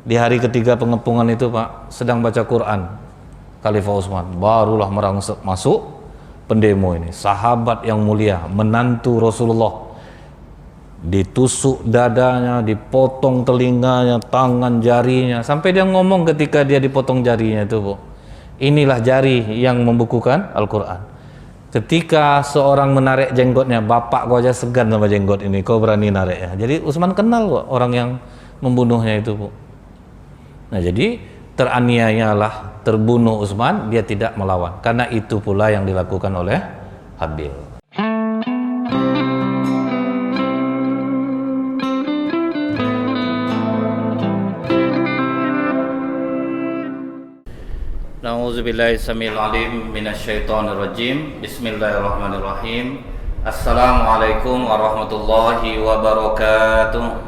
Di hari ketiga pengepungan itu Pak, sedang baca Quran, Khalifah Utsman barulah merangsek masuk pendemo ini, sahabat yang mulia, menantu Rasulullah, ditusuk dadanya, dipotong telinganya, tangan jarinya, sampai dia ngomong ketika dia dipotong jarinya itu, Bu, inilah jari yang membukukan Al-Quran. Ketika seorang menarik jenggotnya, bapak kau aja segan sama jenggot ini, kau berani narik ya. Jadi Utsman kenal kok orang yang membunuhnya itu, Bu. Nah, jadi teraniayalah, terbunuh Utsman, dia tidak melawan. Karena itu pula yang dilakukan oleh Habil. A'udzubillahi samil alim minasyaitonir rajim. Bismillahirrahmanirrahim. Assalamualaikum warahmatullahi wabarakatuh.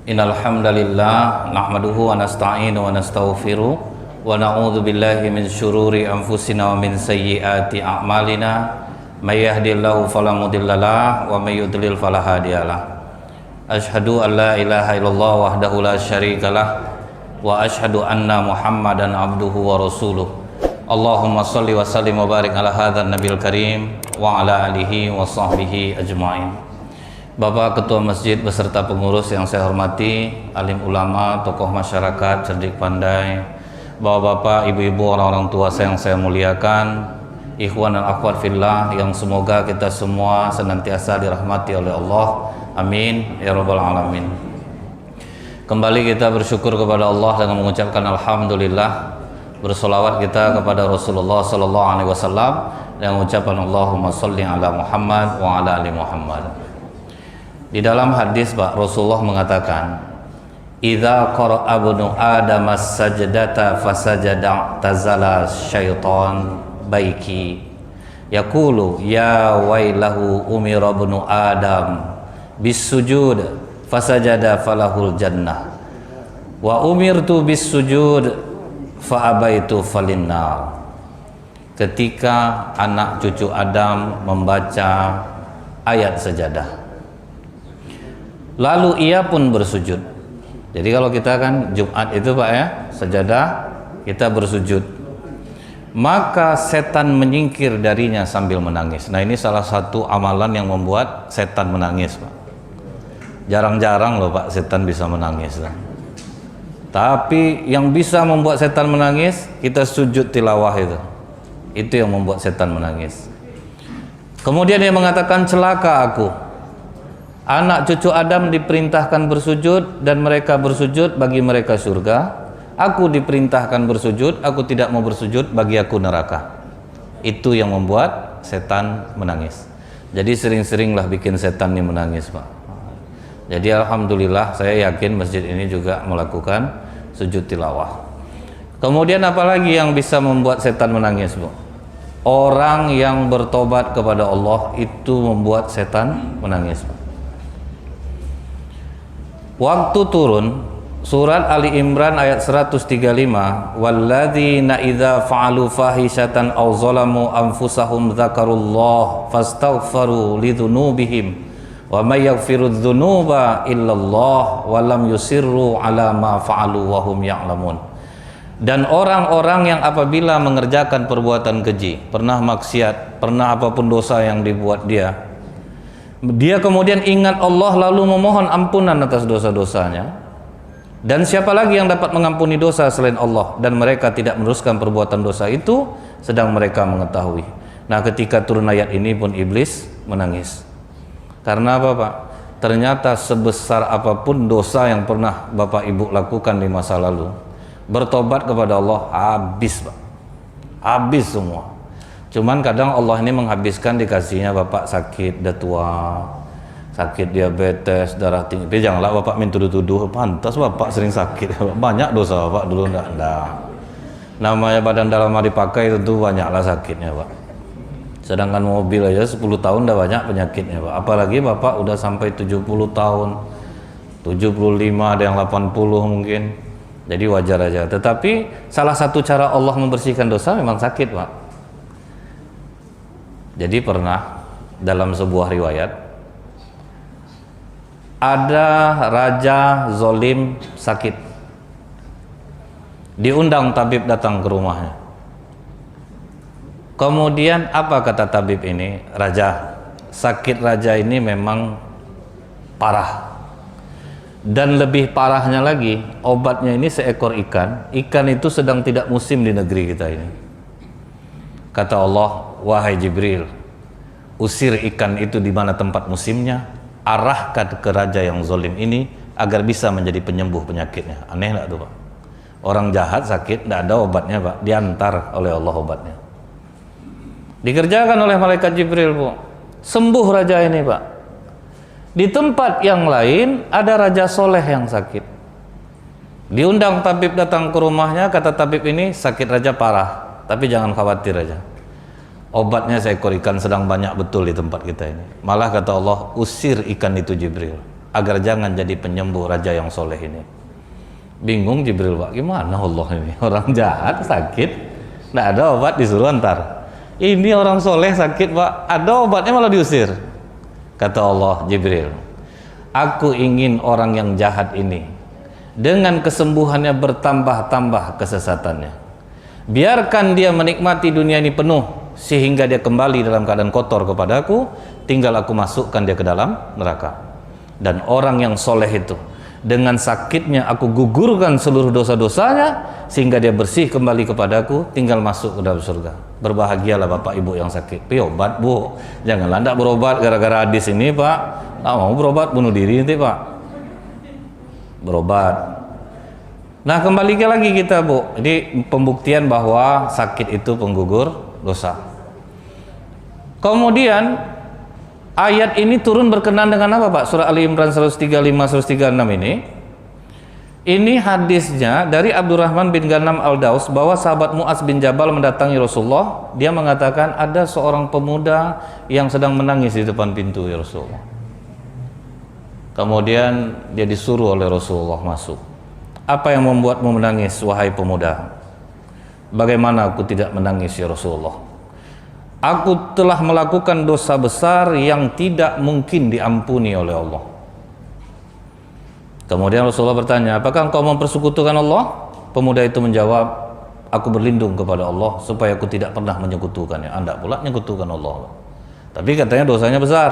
Innal hamdalillah nahmaduhu wa nasta'inu wa nastaghfiruh wa na'udzu billahi min syururi anfusina wa min sayyiati a'malina. May yahdihillahu fala mudhillalah wa may yudlil fala hadiyalah. Asyhadu an la ilaha illallah wahdahu la syarikalah wa asyhadu anna Muhammadan abduhu wa rasuluh. Allahumma shalli wa sallim wa barik ala hadzal nabiyil karim wa ala alihi wa sahbihi ajmain. Bapak Ketua Masjid beserta pengurus yang saya hormati, alim ulama, tokoh masyarakat, cerdik pandai, bapak-bapak, ibu-ibu, orang-orang tua yang saya muliakan, ikhwan dan akhwat fillah yang semoga kita semua senantiasa dirahmati oleh Allah. Amin ya rabbal alamin. Kembali kita bersyukur kepada Allah dengan mengucapkan alhamdulillah, bersolawat kita kepada Rasulullah sallallahu alaihi wasallam dengan mengucapkan Allahumma sholli ala Muhammad wa ala ali Muhammad. Di dalam hadis Pak, Rasulullah mengatakan, idza qara'a ibnu adam as-sajdata fasajada tazala syaitan baiki yaqulu ya wailahu umira ibnu adam bis-sujud fasajada falahul jannah wa umirtu bis-sujud fa abaitu falinnar. Ketika anak cucu Adam membaca ayat sajadah, lalu ia pun bersujud. Jadi kalau kita kan Jumat itu Pak ya, sajadah kita bersujud, maka setan menyingkir darinya sambil menangis. Nah, ini salah satu amalan yang membuat setan menangis Pak. Jarang-jarang loh Pak setan bisa menangis. Tapi yang bisa membuat setan menangis, kita sujud tilawah itu. Itu yang membuat setan menangis. Kemudian dia mengatakan, celaka aku. Anak cucu Adam diperintahkan bersujud dan mereka bersujud, bagi mereka surga. Aku diperintahkan bersujud, aku tidak mau bersujud, bagi aku neraka. Itu yang membuat setan menangis. Jadi sering-seringlah bikin setan ini menangis Pak. Jadi alhamdulillah saya yakin masjid ini juga melakukan sujud tilawah. Kemudian apalagi yang bisa membuat setan menangis Bu? Orang yang bertobat kepada Allah itu membuat setan menangis Bu. Waktu turun surat Ali Imran ayat 135, walladzina idza fa'alu fahishatan aw zalamu anfusahum dzakarullah fastaghfaru lidzunubihim wa may yaghfiru dzunuba illallah wa lam yusirru ala ma fa'alu wa hum ya'lamun. Dan orang-orang yang apabila mengerjakan perbuatan keji, pernah maksiat, pernah apapun dosa yang dibuat dia kemudian ingat Allah lalu memohon ampunan atas dosa-dosanya. Dan siapa lagi yang dapat mengampuni dosa selain Allah, dan mereka tidak meneruskan perbuatan dosa itu sedang mereka mengetahui. Nah, ketika turun ayat ini pun iblis menangis. Karena apa Pak? Ternyata sebesar apapun dosa yang pernah Bapak Ibu lakukan di masa lalu, bertobat kepada Allah habis Pak. Habis semua. Cuman kadang Allah ini menghabiskan, dikasihnya Bapak sakit, udah tua, sakit diabetes, darah tinggi. Tapi janganlah Bapak tuduh-tuduh, pantas Bapak sering sakit. Banyak dosa Bapak dulu, enggak. Namanya badan dalam dipakai tentu banyaklah sakitnya Pak. Sedangkan mobil aja 10 tahun udah banyak penyakitnya Pak. Apalagi Bapak udah sampai 70 tahun, 75, ada yang 80 mungkin. Jadi wajar aja. Tetapi salah satu cara Allah membersihkan dosa memang sakit Pak. Jadi pernah dalam sebuah riwayat, ada raja zolim sakit, diundang tabib datang ke rumahnya. Kemudian apa kata tabib ini? Raja, sakit raja ini memang parah, dan lebih parahnya lagi, obatnya ini seekor ikan. Ikan itu sedang tidak musim di negeri kita ini. Kata Allah, wahai Jibril, usir ikan itu di mana tempat musimnya, arahkan ke raja yang zolim ini agar bisa menjadi penyembuh penyakitnya. Aneh enggak tuh, Pak? Orang jahat sakit, tidak ada obatnya, Pak, diantar oleh Allah obatnya. Dikerjakan oleh malaikat Jibril, Bu. Sembuh raja ini, Pak. Di tempat yang lain ada raja soleh yang sakit. Diundang tabib datang ke rumahnya, kata tabib ini, sakit raja parah, tapi jangan khawatir raja, obatnya seekor ikan, sedang banyak betul di tempat kita ini. Malah kata Allah, usir ikan itu Jibril, agar jangan jadi penyembuh raja yang soleh ini. Bingung Jibril, Pak, gimana Allah ini? Orang jahat sakit, tidak ada obat, disuruh antar. Ini orang soleh sakit, Pak, ada obatnya malah diusir. Kata Allah, Jibril, aku ingin orang yang jahat ini dengan kesembuhannya bertambah-tambah kesesatannya. Biarkan dia menikmati dunia ini penuh sehingga dia kembali dalam keadaan kotor kepadaku, tinggal aku masukkan dia ke dalam neraka. Dan orang yang soleh itu, dengan sakitnya aku gugurkan seluruh dosa-dosanya sehingga dia bersih kembali kepadaku, tinggal masuk ke dalam surga. Berbahagialah Bapak Ibu yang sakit. Obat, Bu, janganlah ndak berobat gara-gara hadis ini, Pak. Nggak mau berobat, bunuh diri nanti, Pak. Berobat. Nah, kembali lagi kita, Bu. Jadi pembuktian bahwa sakit itu penggugur dosa. Kemudian ayat ini turun berkenaan dengan apa, Pak? Surah Ali Imran 135 136 ini. Ini hadisnya dari Abdurrahman bin Ghanam al-Daus, bahwa sahabat Mu'az bin Jabal mendatangi Rasulullah. Dia mengatakan ada seorang pemuda yang sedang menangis di depan pintu ya Rasulullah. Kemudian dia disuruh oleh Rasulullah masuk. Apa yang membuatmu menangis, wahai pemuda? Bagaimana aku tidak menangis ya Rasulullah? Aku telah melakukan dosa besar yang tidak mungkin diampuni oleh Allah. Kemudian Rasulullah bertanya, apakah engkau mempersekutukan Allah? Pemuda itu menjawab, aku berlindung kepada Allah supaya aku tidak pernah menyekutukannya. Anda pula menyekutukan Allah. Tapi katanya dosanya besar.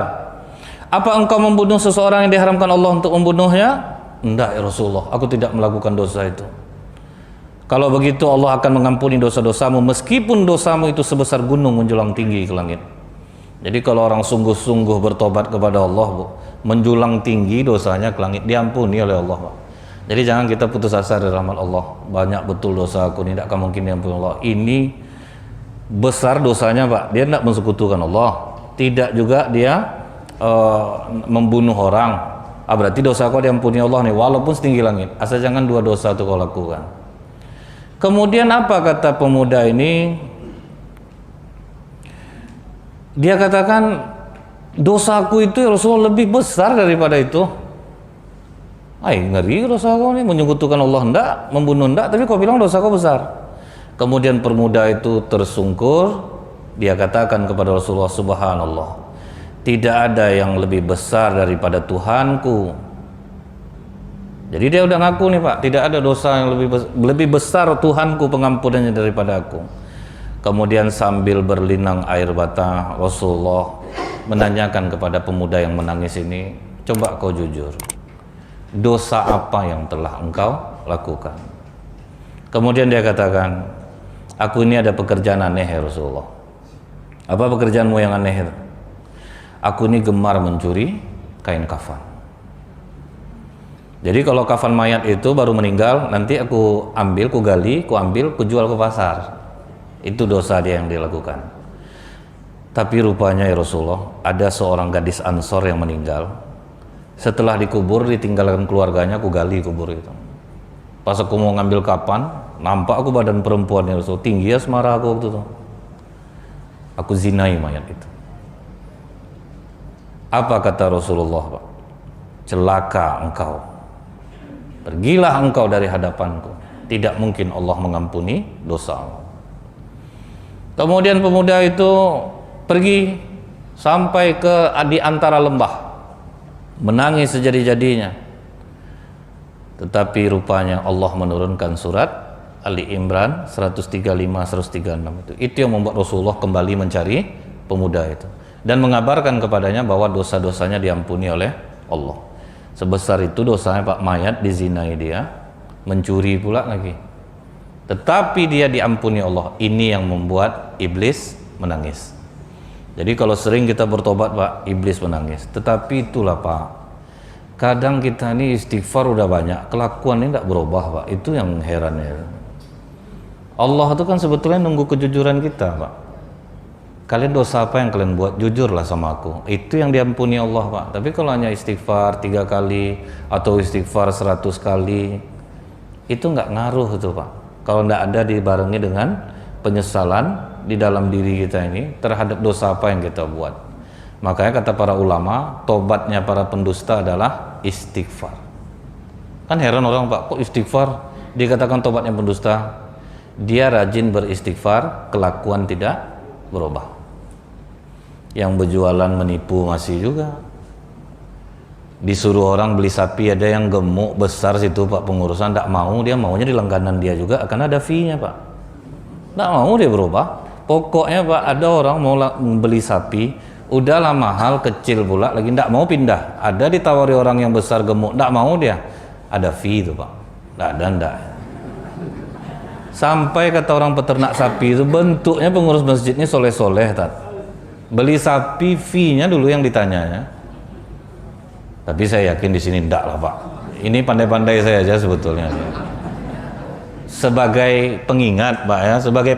Apa engkau membunuh seseorang yang diharamkan Allah untuk membunuhnya? Enggak ya Rasulullah, aku tidak melakukan dosa itu. Kalau begitu Allah akan mengampuni dosa-dosamu meskipun dosamu itu sebesar gunung menjulang tinggi ke langit. Jadi kalau orang sungguh-sungguh bertobat kepada Allah, Bu, menjulang tinggi dosanya ke langit, diampuni oleh Allah, Pak. Jadi jangan kita putus asa dari rahmat Allah. Banyak betul dosa aku ini, tidak akan mungkin diampuni Allah. Ini besar dosanya, Pak. Dia tidak mensekutukan Allah, tidak juga dia membunuh orang. Berarti dosa kau diampuni Allah nih, walaupun setinggi langit. Asal jangan dua dosa itu kau lakukan. Kemudian apa kata pemuda ini? Dia katakan, dosaku itu ya Rasulullah lebih besar daripada itu. Ngeri dosa kau ini, menyekutukan Allah enggak, membunuh enggak, tapi kau bilang dosa kau besar. Kemudian pemuda itu tersungkur, dia katakan kepada Rasulullah, subhanallah, tidak ada yang lebih besar daripada Tuhanku. Jadi dia udah ngaku nih, Pak, tidak ada dosa yang lebih besar Tuhanku pengampunannya daripada aku. Kemudian sambil berlinang air mata, Rasulullah menanyakan kepada pemuda yang menangis ini, coba kau jujur, dosa apa yang telah engkau lakukan? Kemudian dia katakan, aku ini ada pekerjaan aneh ya Rasulullah. Apa pekerjaanmu yang aneh itu? Aku ini gemar mencuri kain kafan. Jadi kalau kafan mayat itu baru meninggal, nanti aku ambil, ku gali, ku ambil, ku jual ke pasar. Itu dosa dia yang dilakukan. Tapi rupanya ya Rasulullah, ada seorang gadis Ansor yang meninggal. Setelah dikubur, ditinggalkan keluarganya, aku gali kubur itu. Pas aku mau ngambil kapan, nampak aku badan perempuan ya Rasulullah, tinggi asmara aku waktu itu. Aku zinai mayat itu. Apa kata Rasulullah, Pak? Celaka engkau. Pergilah engkau dari hadapanku. Tidak mungkin Allah mengampuni dosamu. Kemudian pemuda itu pergi sampai ke di antara lembah. menangis sejadi-jadinya. Tetapi rupanya Allah menurunkan surat Ali Imran 135-136 itu yang membuat Rasulullah kembali mencari pemuda itu dan mengabarkan kepadanya bahwa dosa-dosanya diampuni oleh Allah. Sebesar itu dosanya Pak, mayat dizinai dia, mencuri pula lagi, tetapi dia diampuni Allah. Ini yang membuat iblis menangis. Jadi kalau sering kita bertobat Pak, iblis menangis. Tetapi itulah Pak, kadang kita ini istighfar udah banyak, kelakuan ini tidak berubah Pak. Itu yang herannya. Allah itu kan sebetulnya nunggu kejujuran kita Pak. Kalian dosa apa yang kalian buat, jujurlah sama aku. Itu yang diampuni Allah Pak. Tapi kalau hanya istighfar 3 kali atau istighfar 100 kali, itu nggak ngaruh itu Pak. Kalau nggak ada dibarengi dengan penyesalan di dalam diri kita ini terhadap dosa apa yang kita buat. Makanya kata para ulama, tobatnya para pendusta adalah istighfar. Kan heran orang Pak, kok istighfar dikatakan tobatnya pendusta? Dia rajin beristighfar, kelakuan tidak berubah. Yang berjualan menipu masih juga. Disuruh orang beli sapi, ada yang gemuk besar situ Pak, pengurusan tidak mau, dia maunya di langganan dia juga akan ada fee-nya Pak. Tidak mau dia berubah. Pokoknya Pak, ada orang mau beli sapi, udahlah mahal, kecil pula lagi, tidak mau pindah. Ada ditawari orang yang besar gemuk, tidak mau dia, ada fee itu Pak. Tidak ada, tidak. Sampai kata orang peternak sapi itu, bentuknya pengurus masjidnya soleh-soleh Tat. Beli sapi, fee-nya dulu yang ditanyanya. Tapi saya yakin di sini enggak lah Pak. Ini pandai-pandai saya aja sebetulnya. Sebagai pengingat Pak ya, sebagai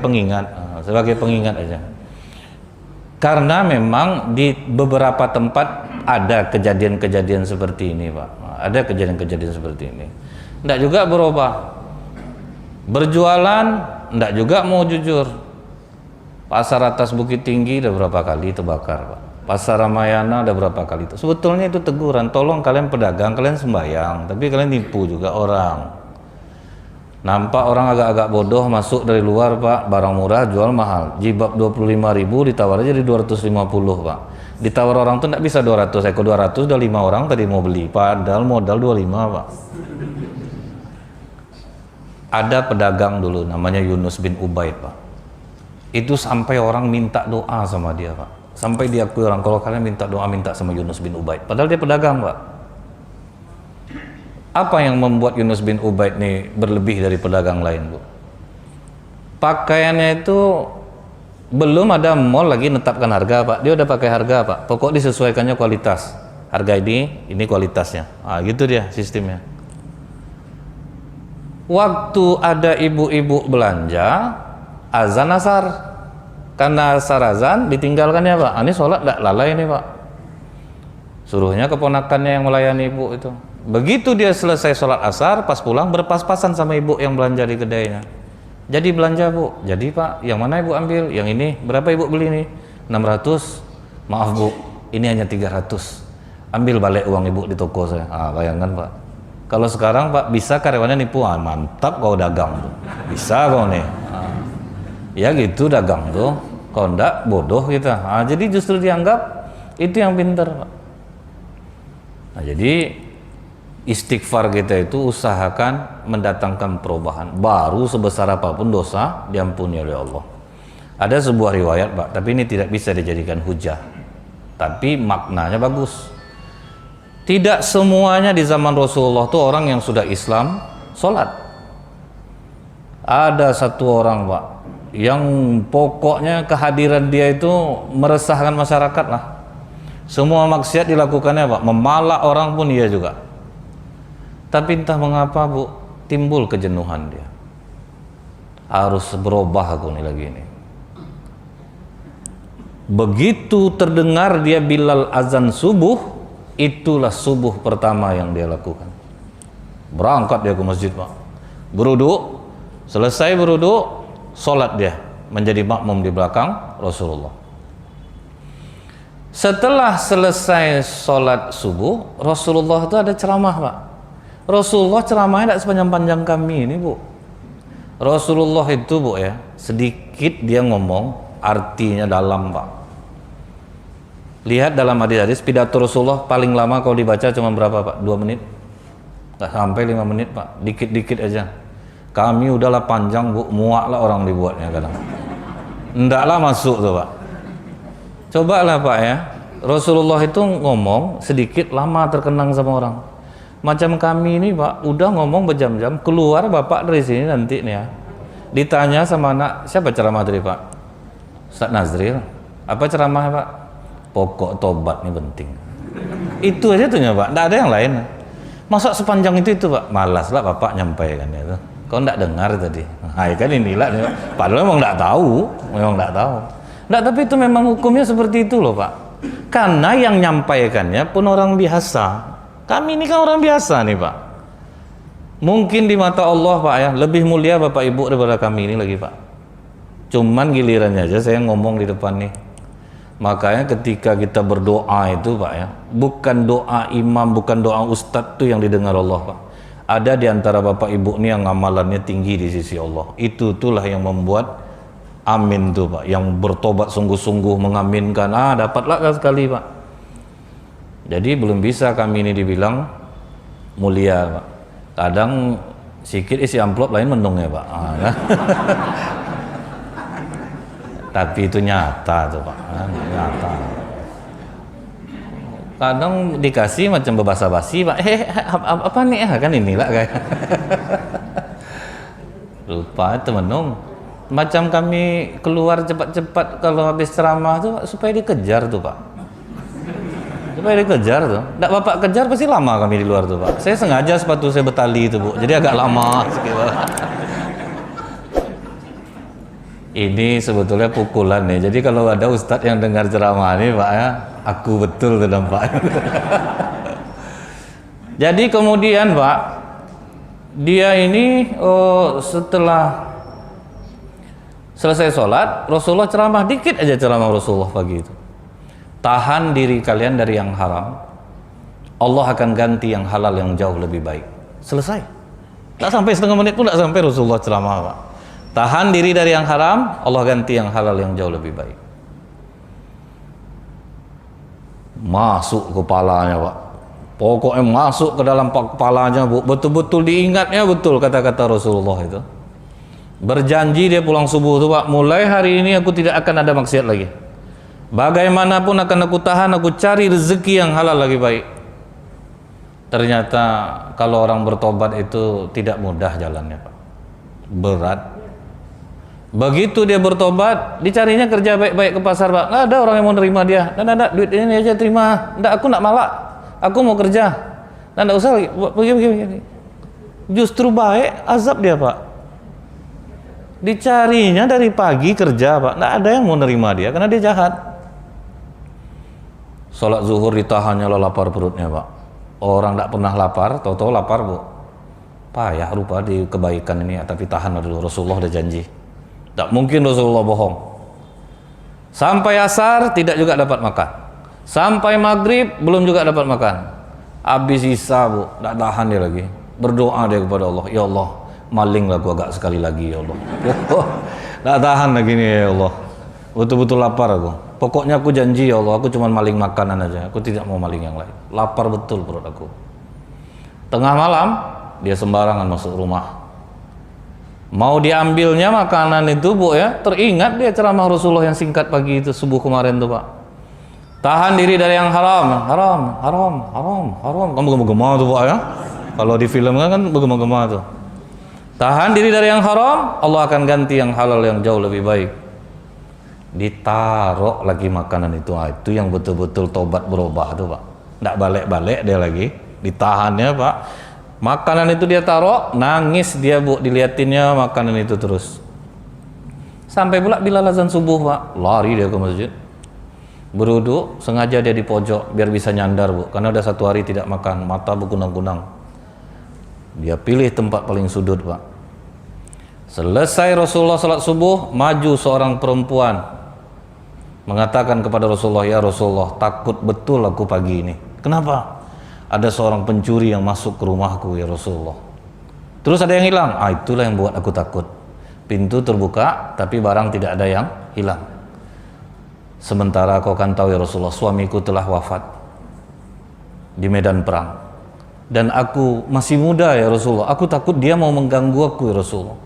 pengingat aja. Karena memang di beberapa tempat ada kejadian-kejadian seperti ini Pak. Ada kejadian-kejadian seperti ini. Enggak juga berubah. Berjualan enggak juga mau jujur. Pasar atas Bukit Tinggi udah berapa kali terbakar Pak. Pasar Ramayana udah berapa kali itu. Sebetulnya itu teguran, tolong kalian pedagang, kalian sembayang, tapi kalian tipu juga orang. Nampak orang agak-agak bodoh masuk dari luar Pak, barang murah jual mahal. Jilbab 25.000 ditawar aja di 250 Pak. Ditawar orang tuh enggak bisa 200, eko 200 udah 5 orang tadi mau beli, padahal modal 25 Pak. Ada pedagang dulu namanya Yunus bin Ubaid Pak. Itu sampai orang minta doa sama dia Pak. Sampai diakui orang, kalau kalian minta doa, minta sama Yunus bin Ubaid. Padahal dia pedagang Pak. Apa yang membuat Yunus bin Ubaid nih berlebih dari pedagang lain Bu? Pakaiannya itu belum ada mall lagi netapkan harga Pak. Dia udah pakai harga Pak. Pokok disesuaikannya kualitas. Harga ini kualitasnya. Ah gitu dia sistemnya. Waktu ada ibu-ibu belanja, azan asar, karena asar azan ditinggalkan ya Pak. Ini sholat tidak lalai ini Pak. Suruhnya keponakannya yang melayani ibu itu. Begitu dia selesai sholat asar, pas pulang berpas-pasan sama ibu yang belanja di kedainya. Jadi belanja Bu, jadi Pak, yang mana ibu ambil? Yang ini, berapa ibu beli nih? 600. Maaf Bu, ini hanya 300. Ambil balik uang ibu di toko saya. Ah, bayangkan Pak. Kalau sekarang Pak, bisa karyawannya nipuan, mantap kau dagang tuh. Bisa kau nih. Nah, ya gitu dagang tuh. Kalau enggak bodoh kita. Nah, jadi justru dianggap itu yang pintar Pak. Nah, jadi istighfar kita itu usahakan mendatangkan perubahan. Baru sebesar apapun dosa diampuni oleh Allah. Ada sebuah riwayat Pak, tapi ini tidak bisa dijadikan hujah. Tapi maknanya bagus. Tidak semuanya di zaman Rasulullah itu orang yang sudah Islam sholat. Ada satu orang Pak yang pokoknya kehadiran dia itu meresahkan masyarakat lah. Semua maksiat dilakukannya Pak, memalak orang pun dia juga. Tapi entah mengapa Bu, timbul kejenuhan dia. Harus berubah aku nih lagi ini. Begitu terdengar dia Bilal azan subuh, itulah subuh pertama yang dia lakukan. Berangkat dia ke masjid Pak, beruduk, selesai beruduk, sholat dia menjadi makmum di belakang Rasulullah. Setelah selesai sholat subuh, Rasulullah itu ada ceramah Pak. Rasulullah ceramahnya tidak sepanjang-panjang kami ini Bu. Rasulullah itu Bu ya, sedikit dia ngomong, artinya dalam Pak. Lihat dalam hadis-hadis pidato Rasulullah paling lama kalau dibaca cuma berapa Pak? 2 menit? Nggak sampai 5 menit Pak, dikit-dikit aja. Kami udahlah panjang Bu, muak lah orang dibuatnya kadang. Ndaklah masuk tuh Pak. Cobalah Pak ya, Rasulullah itu ngomong sedikit lama terkenang sama orang. Macam kami ini Pak, udah ngomong berjam-jam, keluar Bapak dari sini nanti nih ya. Ditanya sama anak, siapa ceramah tadi Pak? Ustaz Nazril. Apa ceramah Pak? Pokok tobat nih penting. Itu aja tuh ya Pak, nggak ada yang lain. Masa sepanjang itu Pak? Malas lah Bapak nyampaikan itu. Kau nggak dengar tadi? Nah, kan inilah. Padahal memang nggak tahu, Nggak, tapi itu memang hukumnya seperti itu loh Pak. Karena yang nyampaikannya pun orang biasa. Kami ini kan orang biasa nih Pak. Mungkin di mata Allah Pak ya, lebih mulia Bapak Ibu daripada kami ini lagi Pak. Cuman gilirannya aja saya ngomong di depan nih. Makanya ketika kita berdoa itu Pak ya, bukan doa imam, bukan doa ustadz tuh yang didengar Allah Pak. Ada di antara Bapak Ibu nih yang amalannya tinggi di sisi Allah. Itulah yang membuat amin tuh Pak, yang bertobat sungguh-sungguh mengaminkan. Dapatlah sekali Pak. Jadi belum bisa kami ini dibilang mulia Pak. Kadang sikit isi amplop lain mendung ya Pak. Tapi itu nyata tuh Pak, nyata. Kadang dikasih macam berbasa-basi Pak, apa nih kan inilah kayak. Lupa temenung. Macam kami keluar cepat-cepat kalau habis ceramah tuh supaya dikejar tuh Pak. Supaya dikejar tuh. Nggak Bapak kejar pasti lama kami di luar tuh Pak. Saya sengaja sepatu saya betali itu Bu, jadi agak lama sedikit. Ini sebetulnya pukulan ya. Jadi kalau ada ustadz yang dengar ceramah ini Pak ya, aku betul tuh Pak. Jadi kemudian Pak, dia ini setelah selesai sholat, Rasulullah ceramah dikit aja ceramah Rasulullah pagi itu. Tahan diri kalian dari yang haram, Allah akan ganti yang halal yang jauh lebih baik. Selesai. Tak sampai setengah menit pun tak sampai Rasulullah ceramah Pak. Tahan diri dari yang haram, Allah ganti yang halal yang jauh lebih baik. Masuk kepalanya Pak. Pokoknya masuk ke dalam kepalanya Bu. Betul-betul diingatnya betul kata-kata Rasulullah itu. Berjanji dia pulang subuh itu Pak, mulai hari ini aku tidak akan ada maksiat lagi. Bagaimanapun akan aku tahan, aku cari rezeki yang halal lagi baik. Ternyata kalau orang bertobat itu tidak mudah jalannya Pak. Berat. Begitu dia bertobat, dicarinya kerja baik-baik ke pasar Pak. Nggak ada orang yang mau nerima dia. Nggak, duit ini aja terima. Nggak, aku nggak malak. Aku mau kerja. Nggak usah lagi. Begini. Justru baik, azab dia Pak. Dicarinya dari pagi kerja Pak. Nggak ada yang mau nerima dia karena dia jahat. Sholat zuhur ditahannya lah lapar perutnya Pak. Orang nggak pernah lapar, tahu-tahu lapar Bu. Payah rupa di kebaikan ini, tapi tahan dulu. Rasulullah udah janji. Tak mungkin Rasulullah bohong. Sampai asar tidak juga dapat makan. Sampai maghrib belum juga dapat makan. Habis isya Bu, tak tahan dia lagi. Berdoa dia kepada Allah, ya Allah, malinglah gua agak sekali lagi ya Allah. Tak tahan lagi nih ya Allah. Betul-betul lapar aku. Pokoknya aku janji ya Allah, aku cuma maling makanan aja. Aku tidak mau maling yang lain. Lapar betul perut aku. Tengah malam dia sembarangan masuk rumah. Mau diambilnya makanan itu Bu ya, teringat dia ceramah Rasulullah yang singkat pagi itu subuh kemarin tuh Pak. Tahan diri dari yang haram. Kamu gema-gema tuh Pak ya. Kalau di film kan bergema-gema tuh. Tahan diri dari yang haram, Allah akan ganti yang halal yang jauh lebih baik. Ditaruh lagi makanan itu, itu yang betul-betul tobat berubah tuh Pak. Nggak balik-balik dia lagi, ditahannya Pak. Makanan itu dia taruh, nangis dia Bu, diliatinnya makanan itu terus. Sampai pula bila azan subuh Pak, lari dia ke masjid. Berwudu, sengaja dia di pojok biar bisa nyandar Bu, karena udah 1 hari tidak makan, mata berkunang-kunang. Dia pilih tempat paling sudut Pak. Selesai Rasulullah salat subuh, maju seorang perempuan mengatakan kepada Rasulullah, ya Rasulullah, takut betul aku pagi ini. Kenapa? Ada seorang pencuri yang masuk ke rumahku ya Rasulullah. Terus ada yang hilang. Itulah yang buat aku takut. Pintu terbuka tapi barang tidak ada yang hilang. Sementara kau kan tahu ya Rasulullah, suamiku telah wafat di medan perang. Dan aku masih muda ya Rasulullah, aku takut dia mau mengganggu aku ya Rasulullah.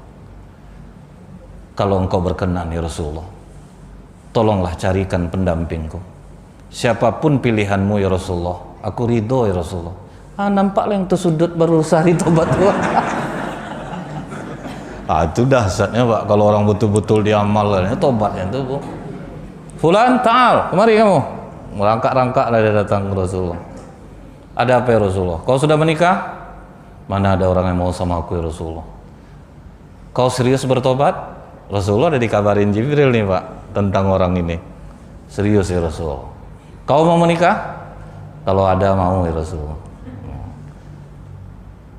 Kalau engkau berkenan ya Rasulullah, tolonglah carikan pendampingku. Siapapun pilihanmu ya Rasulullah, aku ridho ya Rasulullah. Nampaklah yang tersudut baru sehari tobat. Itu dahsyatnya Pak, kalau orang betul-betul diamalkan, tobatnya itu Bu. Fulan, ta'al, kemari kamu. Merangkak-rangkaklah dia datang ke Rasulullah. Ada apa ya Rasulullah? Kau sudah menikah? Mana ada orang yang mau sama aku ya Rasulullah. Kau serius bertobat? Rasulullah ada dikabarin Jibril nih Pak tentang orang ini. Serius ya Rasulullah. Kau mau menikah? Kalau ada mau ya Rasulullah.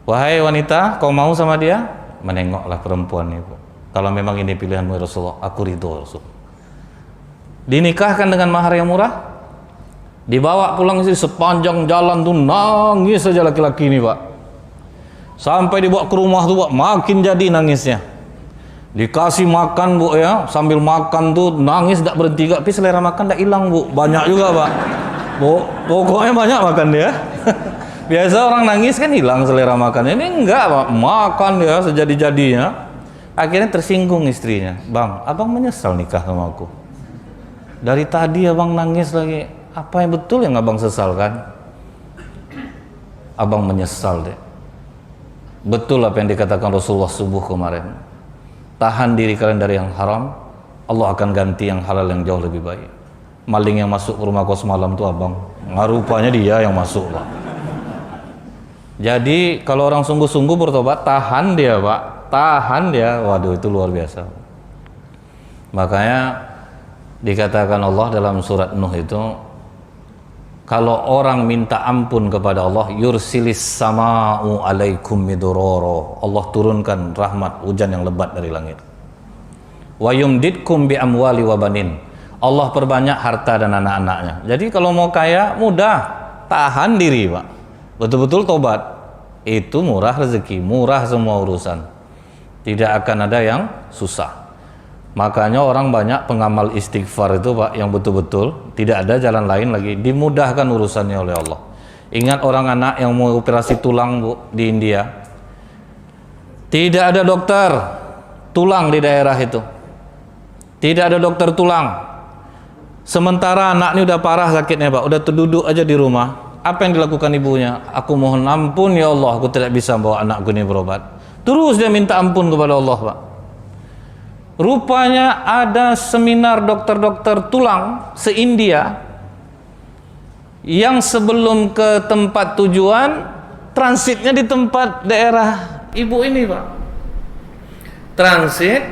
Wahai wanita, kau mau sama dia? Menengoklah perempuan itu. Kalau memang ini pilihanmu ya Rasulullah, aku ridho ya Rasulullah. Dinikahkan dengan mahar yang murah, dibawa pulang sih, sepanjang jalan tuh nangis saja laki-laki ini Pak. Sampai dibawa ke rumah tuh Pak, makin jadi nangisnya. Dikasih makan Bu ya, sambil makan tuh nangis tidak berhenti, tapi selera makan tidak hilang Bu, banyak juga Pak. Pokoknya banyak makan dia. Biasa orang nangis kan hilang selera makan, ini enggak Pak, makan ya sejadi-jadinya. Akhirnya tersinggung istrinya, Bang, abang menyesal nikah sama aku. Dari tadi abang nangis lagi, apa yang betul yang abang sesalkan? Abang menyesal deh. Betul apa yang dikatakan Rasulullah subuh kemarin. Tahan diri kalian dari yang haram, Allah akan ganti yang halal yang jauh lebih baik. Maling yang masuk ke rumah kau semalam tuh abang, rupanya dia yang masuk Pak. Jadi kalau orang sungguh-sungguh bertobat, tahan dia Pak, tahan dia. Waduh, itu luar biasa. Makanya dikatakan Allah dalam surat Nuh itu, kalau orang minta ampun kepada Allah, yursilis sama'u alaikum midororo, Allah turunkan rahmat hujan yang lebat dari langit. Wa yumditkum bi amwali wa banin, Allah perbanyak harta dan anak-anaknya. Jadi kalau mau kaya mudah, tahan diri Pak, betul-betul tobat. Itu murah rezeki, murah semua urusan, tidak akan ada yang susah. Makanya orang banyak pengamal istighfar itu Pak, yang betul-betul tidak ada jalan lain lagi, dimudahkan urusannya oleh Allah. Ingat orang anak yang mau operasi tulang Bu di India, tidak ada dokter tulang di daerah itu, tidak ada dokter tulang. Sementara anak ini udah parah sakitnya Pak, udah terduduk aja di rumah. Apa yang dilakukan ibunya? Aku mohon ampun ya Allah, aku tidak bisa bawa anakku ini berobat. Terus dia minta ampun kepada Allah Pak. Rupanya ada seminar dokter-dokter tulang se-India yang sebelum ke tempat tujuan, transitnya di tempat daerah ibu ini Pak. Transit,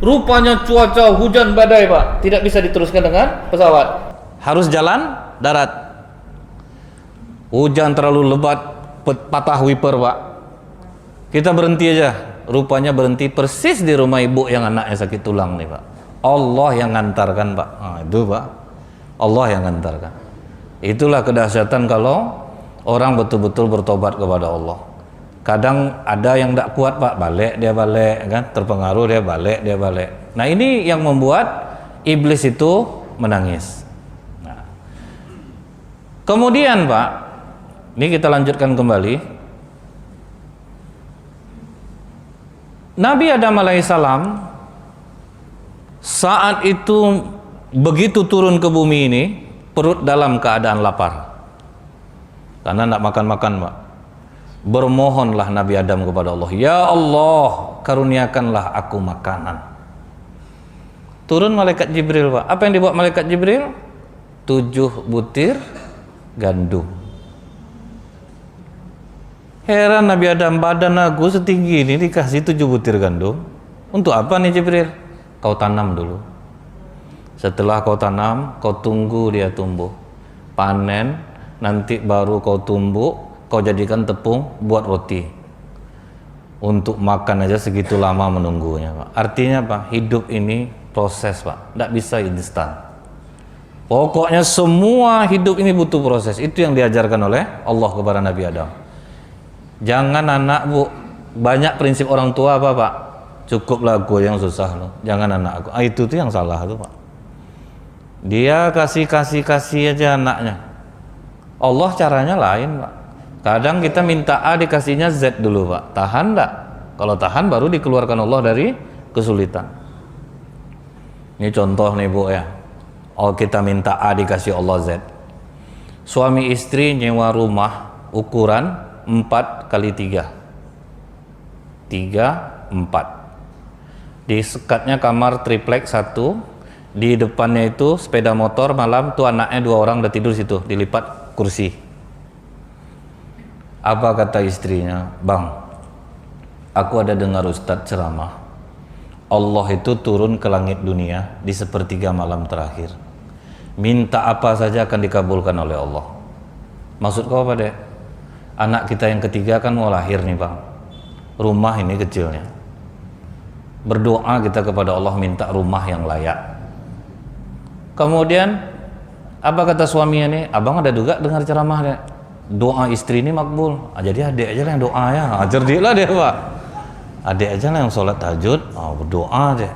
rupanya cuaca hujan badai Pak, tidak bisa diteruskan dengan pesawat, harus jalan darat. Hujan terlalu lebat, patah wiper Pak. Kita berhenti aja. Rupanya berhenti persis di rumah ibu yang anaknya sakit tulang nih Pak. Allah yang ngantarkan Pak. Itu Pak, Allah yang ngantarkan. Itulah kedahsyatan kalau orang betul-betul bertobat kepada Allah. Kadang ada yang tidak kuat Pak, balik dia balik kan, terpengaruh dia balik. Nah ini yang membuat iblis itu menangis. Nah, kemudian Pak, ini kita lanjutkan kembali. Nabi Adam alaihissalam saat itu begitu turun ke bumi ini, perut dalam keadaan lapar karena tidak makan-makan Pak. Bermohonlah Nabi Adam kepada Allah, ya Allah karuniakanlah aku makanan. Turun malaikat Jibril Pak. Apa yang dibawa malaikat Jibril? 7 butir gandum. Heran Nabi Adam, badan aku setinggi ini dikasih 7 butir gandum. Untuk apa nih Jibril? Kau tanam dulu. Setelah kau tanam, kau tunggu dia tumbuh. Panen, nanti baru kau tumbuk, kau jadikan tepung buat roti. Untuk makan aja segitu lama menunggunya Pak. Artinya Pak, hidup ini proses Pak, tidak bisa instan. Pokoknya semua hidup ini butuh proses. Itu yang diajarkan oleh Allah kepada Nabi Adam. Jangan anak Bu, banyak prinsip orang tua apa Pak? Cukuplah aku yang susah loh, jangan anak aku. Itu tuh yang salah tuh Pak. Dia kasih aja anaknya. Allah caranya lain, Pak. Kadang kita minta A dikasihnya Z dulu, Pak. Tahan enggak? Kalau tahan baru dikeluarkan Allah dari kesulitan. Ini contoh nih, Bu ya. Oh, kita minta A dikasih Allah Z. Suami istri nyewa rumah ukuran 4 kali 3 4. Di sekatnya kamar triplek 1, di depannya itu sepeda motor, malam tuh anaknya 2 orang udah tidur situ, dilipat kursi. Apa kata istrinya? Bang, aku ada dengar Ustadz ceramah, Allah itu turun ke langit dunia di sepertiga malam terakhir. Minta apa saja akan dikabulkan oleh Allah. Maksud kau apa, Dek? Anak kita yang ketiga kan mau lahir nih, Bang. Rumah ini kecilnya. Berdoa kita kepada Allah minta rumah yang layak. Kemudian apa kata suaminya nih? Abang ada juga dengar ceramah, Dek. Doa istri ini makbul. Jadi adik aja lah yang doa ya. Cerdik lah dia, Pak. Adik aja lah yang sholat tahajud, berdoa deh.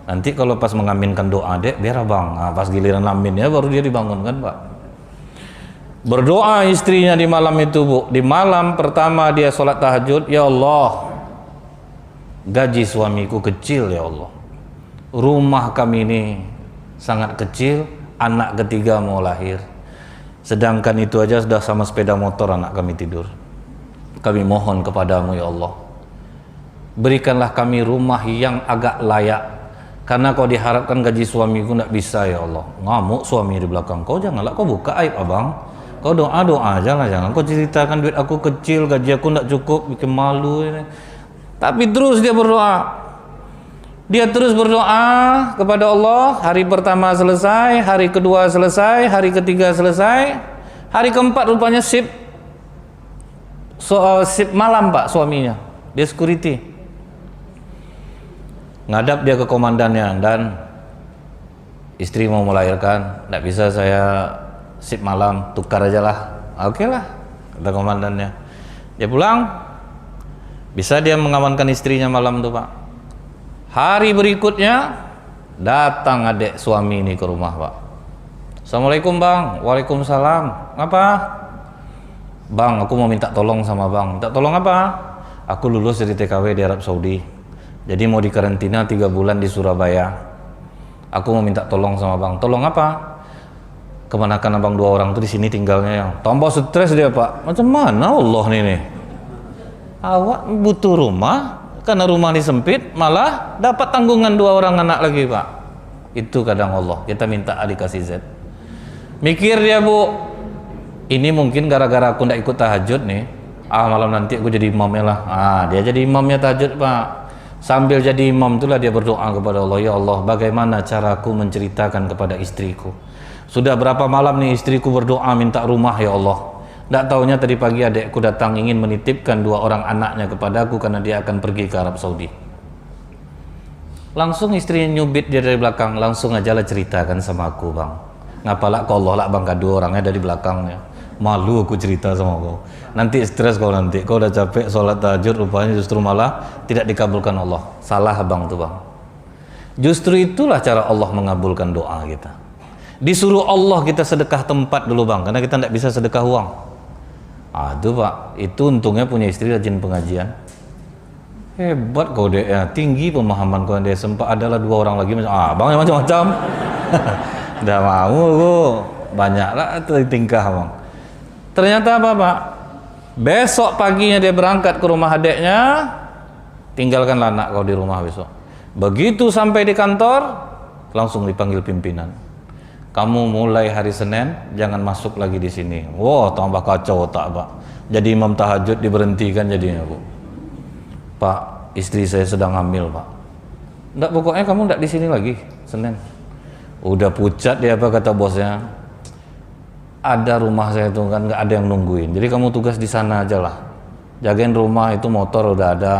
Nanti kalau pas mengaminkan doa dek, biar abang. Pas giliran aminnya baru dia dibangunkan, Pak. Berdoa istrinya di malam itu, Bu. Di malam pertama dia sholat tahajud, ya Allah, gaji suamiku kecil ya Allah. Rumah kami ini sangat kecil, anak ketiga mau lahir. Sedangkan itu aja sudah sama sepeda motor anak kami tidur. Kami mohon kepadamu ya Allah, berikanlah kami rumah yang agak layak. Karena kau diharapkan gaji suamiku tidak bisa ya Allah. Ngamuk suami di belakang. Kau janganlah kau buka aib abang. Kau doa aja lah, jangan kau ceritakan duit aku kecil, gaji aku tidak cukup, bikin malu ini. Tapi terus dia berdoa. Dia terus berdoa kepada Allah. Hari pertama selesai, hari kedua selesai, hari ketiga selesai, hari keempat rupanya sip malam, Pak, suaminya. Dia security. Ngadap dia ke komandannya, dan istri mau melahirkan, tidak bisa saya sip malam, tukar aja lah. Oke lah, kata komandannya. Dia pulang, bisa dia mengamankan istrinya malam itu, Pak. Hari berikutnya datang adik suami ini ke rumah, Pak. Assalamualaikum Bang. Waalaikumsalam. Ngapa? Bang, aku mau minta tolong sama Bang. Minta tolong apa? Aku lulus dari TKW di Arab Saudi, jadi mau dikarantina 3 bulan di Surabaya. Aku mau minta tolong sama Bang. Tolong apa? Kemenakan abang 2 orang tuh di sini tinggalnya ya. Tambah stres dia, Pak. Macam mana Allah nih? Awak butuh rumah, karena rumah ini sempit, malah dapat tanggungan 2 orang anak lagi, Pak. Itu kadang Allah. Kita minta A dikasih Z. Mikir dia, Bu. Ini mungkin gara-gara aku ndak ikut tahajud nih. Malam nanti aku jadi imamnya lah. Dia jadi imamnya tahajud, Pak. Sambil jadi imam itulah dia berdoa kepada Allah, ya Allah, bagaimana caraku menceritakan kepada istriku? Sudah berapa malam nih istriku berdoa minta rumah ya Allah. Tidak taunya tadi pagi adekku datang ingin menitipkan 2 orang anaknya kepadaku karena dia akan pergi ke Arab Saudi. Langsung istrinya nyubit dia dari belakang, langsung aja lah ceritakan sama aku, Bang. Ngapalah kau Allah lah Bang, kado orangnya dari belakangnya. Malu aku cerita sama kau. Nanti stres kau, nanti kau udah capek sholat tahajud, rupanya justru malah tidak dikabulkan Allah. Salah Bang tuh, Bang. Justru itulah cara Allah mengabulkan doa kita. Disuruh Allah kita sedekah tempat dulu, Bang, karena kita tidak bisa sedekah uang. Itu, Pak. Itu untungnya punya istri rajin pengajian. Hebat kau deh ya, tinggi pemahaman kau deh. Sempat adalah 2 orang lagi Bang yang macam-macam. Udah mau kau. Banyaklah tingkah, Bang. Ternyata apa, Pak? Besok paginya dia berangkat ke rumah adeknya, tinggalkanlah anak kau di rumah besok. Begitu sampai di kantor, langsung dipanggil pimpinan. Kamu mulai hari Senin jangan masuk lagi di sini. Wow, tambah kacau otak, Pak. Jadi imam tahajud diberhentikan jadinya, Bu. Pak, istri saya sedang hamil, Pak. Enggak, pokoknya kamu enggak di sini lagi Senin. Udah pucat dia, apa kata bosnya? Ada rumah saya tuh kan nggak ada yang nungguin, jadi kamu tugas di sana aja lah, jagain rumah itu, motor udah ada,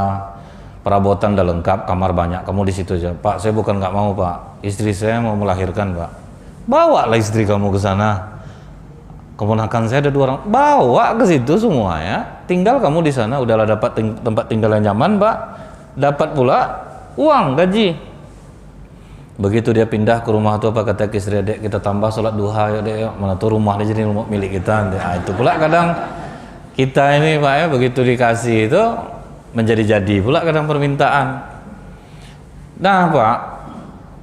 perabotan udah lengkap, kamar banyak, kamu di situ aja. Pak, saya bukan nggak mau, Pak, istri saya mau melahirkan, Pak. Bawa lah istri kamu ke sana, keponakan saya ada 2 orang, bawa ke situ semua ya, tinggal kamu di sana, udahlah dapat tempat tinggal yang nyaman, Pak, dapat pula uang gaji. Begitu dia pindah ke rumah tuh, apa kata istri, dek kita tambah sholat duha ya dek, mana tuh rumah dia jadi rumah milik kita. Nah, itu pula kadang kita ini Pak ya, begitu dikasih itu menjadi-jadi pula kadang permintaan. Nah Pak,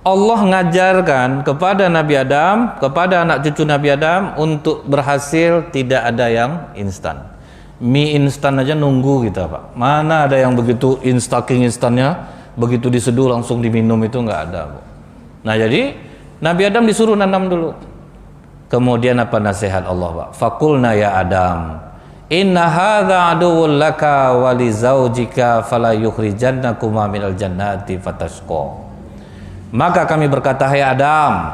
Allah ngajarkan kepada Nabi Adam, kepada anak cucu Nabi Adam untuk berhasil tidak ada yang instan. Mie instan aja nunggu kita Pak. Mana ada yang begitu instannya, begitu diseduh langsung diminum, itu nggak ada Pak. Nah jadi Nabi Adam disuruh nanam dulu. Kemudian apa nasihat Allah Pak? Fakulna ya Adam, inna hadza aduwwun laka wa li zaujika fala yukhrijannakuma minal jannati fatashqa. Maka kami berkata, hai Adam,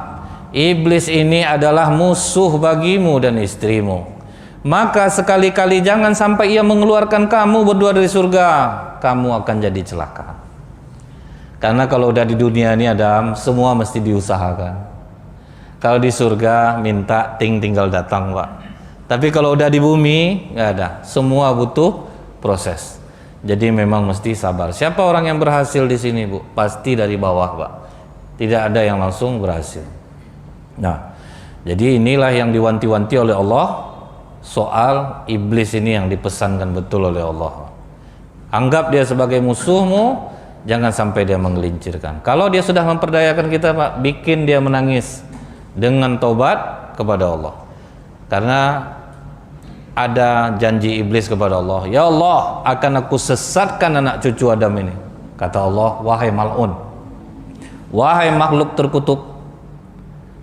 iblis ini adalah musuh bagimu dan istrimu. Maka sekali-kali jangan sampai ia mengeluarkan kamu berdua dari surga. Kamu akan jadi celaka. Karena kalau udah di dunia ini Adam, semua mesti diusahakan. Kalau di surga minta tinggal datang Pak. Tapi kalau udah di bumi nggak ada, semua butuh proses. Jadi memang mesti sabar. Siapa orang yang berhasil di sini Bu? Pasti dari bawah Pak. Tidak ada yang langsung berhasil. Nah, jadi inilah yang diwanti-wanti oleh Allah soal iblis ini, yang dipesankan betul oleh Allah. Anggap dia sebagai musuhmu, jangan sampai dia menggelincirkan. Kalau dia sudah memperdayakan kita Pak, bikin dia menangis dengan taubat kepada Allah. Karena ada janji iblis kepada Allah, ya Allah, akan aku sesatkan anak cucu Adam ini. Kata Allah, wahai mal'un, wahai makhluk terkutuk,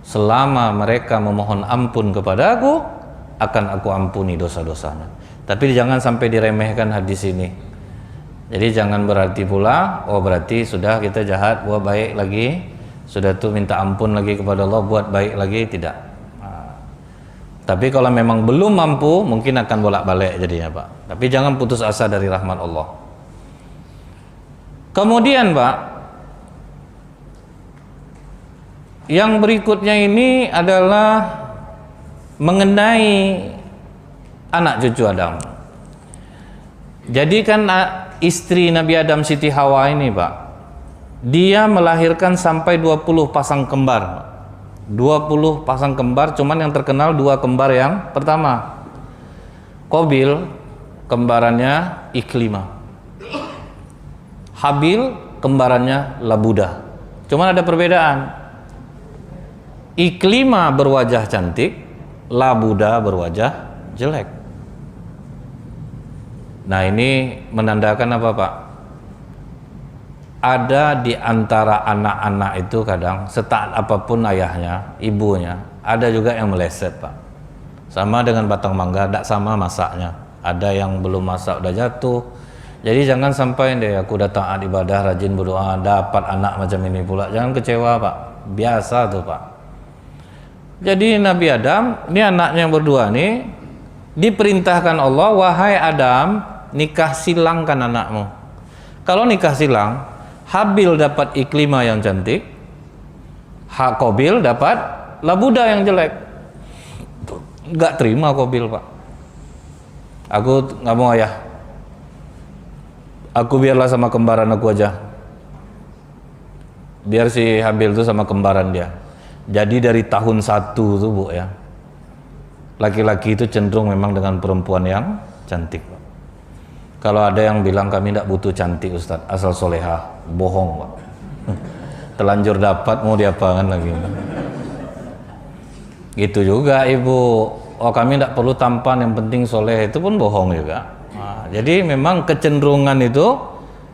selama mereka memohon ampun kepada aku, akan aku ampuni dosa-dosanya. Tapi jangan sampai diremehkan hadis ini. Jadi jangan berarti pula, oh berarti sudah kita jahat, buat baik lagi, sudah tuh minta ampun lagi kepada Allah, buat baik lagi, tidak. Tapi kalau memang belum mampu, mungkin akan bolak-balik jadinya Pak. Tapi jangan putus asa dari rahmat Allah. Kemudian Pak, yang berikutnya ini adalah mengenai anak cucu Adam. Jadi kan istri Nabi Adam, Siti Hawa ini Pak, dia melahirkan sampai 20 pasang kembar. 20 pasang kembar, cuman yang terkenal 2 kembar yang pertama. Qabil kembarannya Iklimah, Habil kembarannya Labudah. Cuman ada perbedaan. Iklimah berwajah cantik, Labudah berwajah jelek. Nah ini menandakan apa Pak? Ada di antara anak-anak itu kadang setaat apapun ayahnya, ibunya, ada juga yang meleset Pak. Sama dengan batang mangga, tidak sama masaknya. Ada yang belum masak udah jatuh. Jadi jangan sampai deh aku udah taat ibadah, rajin berdoa, dapat anak macam ini pula. Jangan kecewa Pak. Biasa tuh Pak. Jadi Nabi Adam, ini anaknya yang berdua nih, diperintahkan Allah, wahai Adam, nikah silangkan anakmu. Kalau nikah silang, Habil dapat Iklimah yang cantik, Qabil dapat Labudah yang jelek. Nggak terima Qabil Pak. Aku nggak mau ayah. Aku biarlah sama kembaran aku aja. Biar si Habil itu sama kembaran dia. Jadi dari tahun 1 tuh Bu ya, laki-laki itu cenderung memang dengan perempuan yang cantik Pak. Kalau ada yang bilang kami tidak butuh cantik Ustadz, asal solehah, bohong Pak. Telanjur dapat mau diapakan lagi. Gitu juga Ibu, oh kami tidak perlu tampan, yang penting soleh, itu pun bohong juga. Nah, jadi memang kecenderungan itu